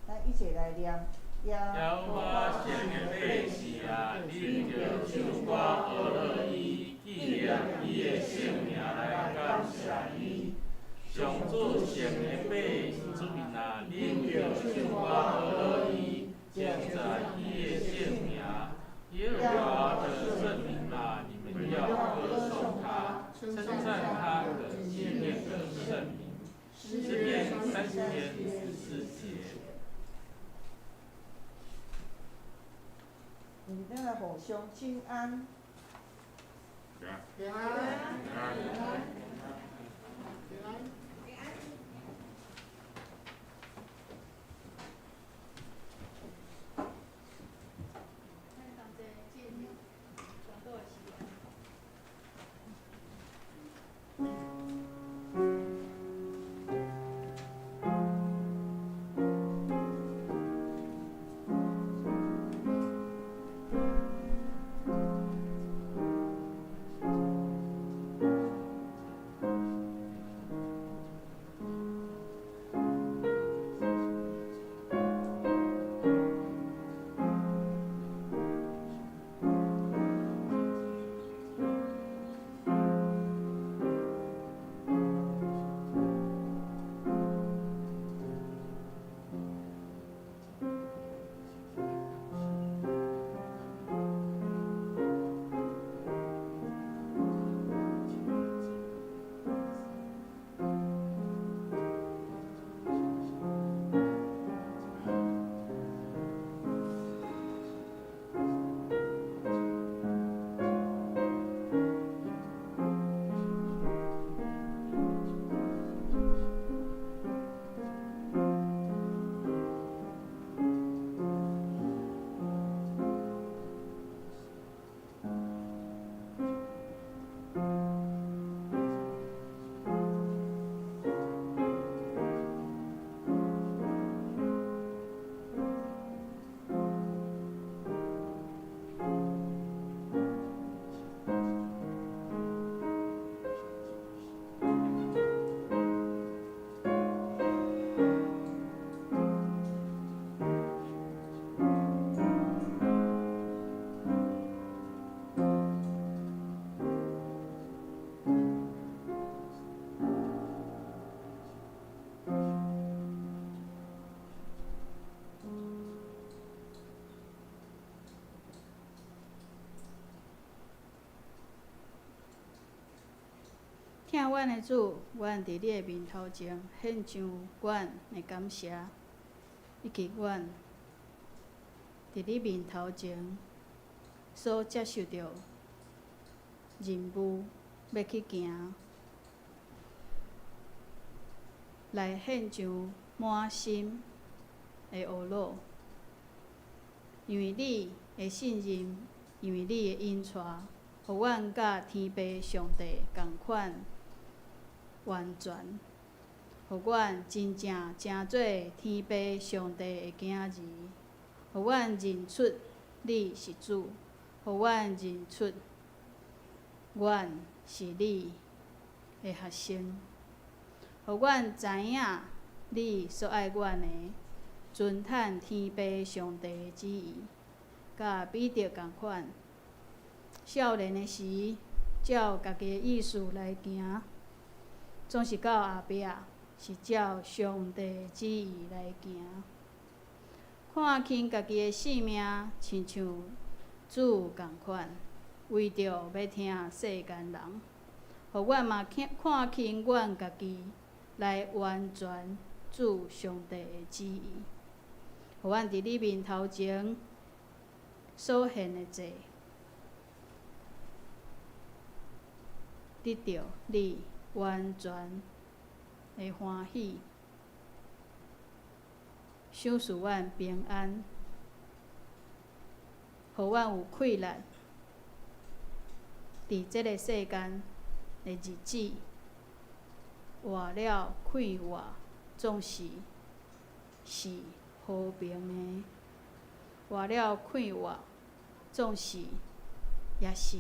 咱一起来念。亚我献的百姓啊，恁着唱歌呵乐伊，纪念伊的圣名来感谢伊。上主献的百姓啊，恁着唱歌呵乐伊，敬在伊的圣名。耶和华的圣名啊，你们要歌颂他，称赞他的纪念的圣名。诗篇30篇14节。咱来互相请安。平安。平安。听阮的主，阮伫你的面头前献上阮的感谢，以及阮伫你面头前所接受到任务，要去行，来献上满心的懊恼，因为你的信任因为你的引带，互阮甲天父上帝共款完全，互阮真正成做天父上帝的囝儿，互阮认出你是主，互阮认出阮是你的学生，互阮知影你所爱阮的，遵趁天父上帝的旨意，甲彼得共款。少年的时，照家己的意思来行，总是到后壁是照上帝的旨意来行。看轻家己的性命，亲像主共款，为着要听世间人，互阮嘛看轻阮家己，来完全主上帝的旨意。互阮伫你面头前所献的祭，得到你完全的欢喜，赏赐阮平安，互阮有气力，伫即个世间的日子，活了快活，总是和平的；活了快活，总是也是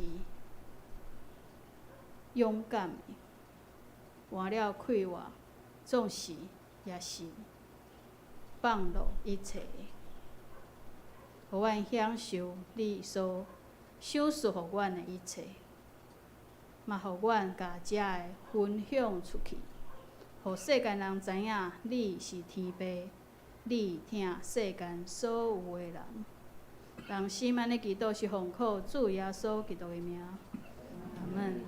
勇敢的；活了快活，总是也是放落一切的。互阮享受你所赏赐互阮的一切，嘛互阮甲遮个分享出去，互世间人知影你是天父，你疼世间所有的人。人心安尼祈祷是奉靠主耶稣基督的名，阿门。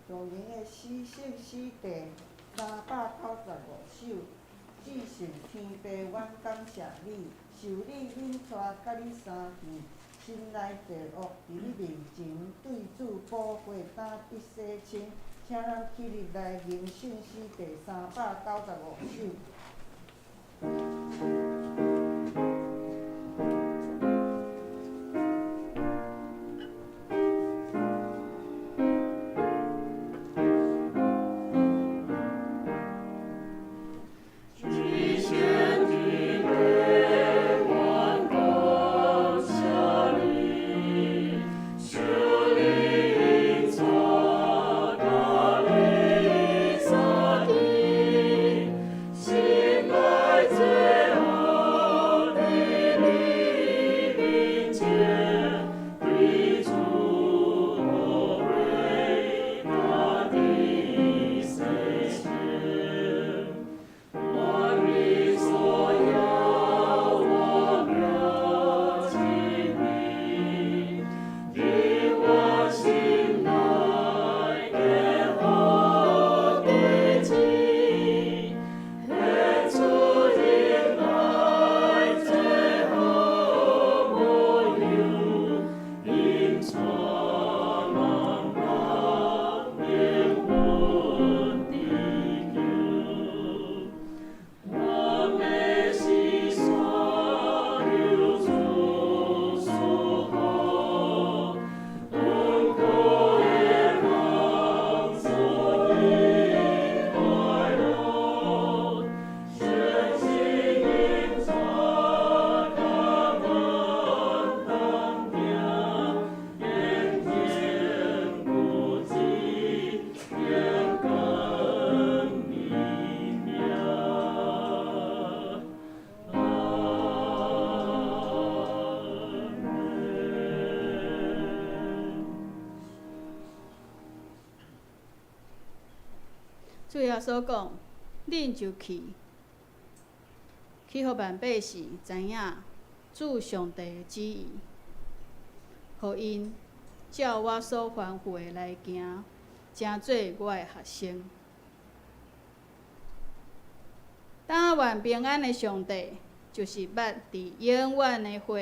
上人的诗圣诗第395首，至圣天父，阮感谢你，受你领带，甲你相见，心内地恶，伫你面前对主保火胆必洗清。请咱起立来吟圣诗第395首。心内最主耶稣讲，恁就去，互万百姓知影主上帝的旨意，互因照我所吩咐的来行，成做我的学生。但愿平安的上帝，就是捌伫永远的火、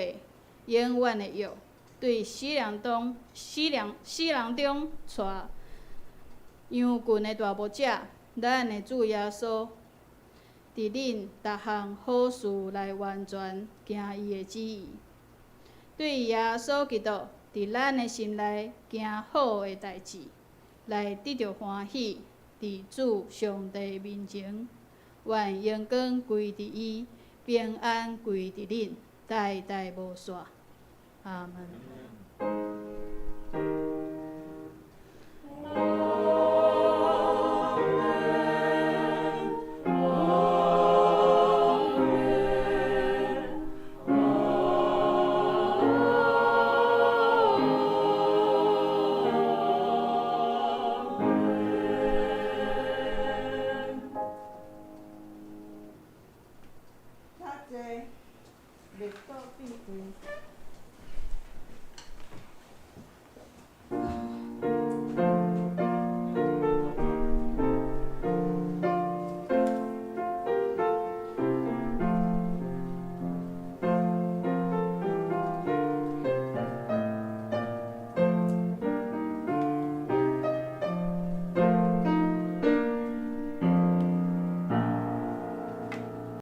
永远的药，对死人中带羊群的大牧者，咱的主耶稣，伫恁逐项好事来完全行伊的旨意，对耶稣基督伫咱的心内行好的代志，来得到欢喜，伫主上帝面前，愿荣光归伫伊，平安归伫恁，代代无煞。阿门。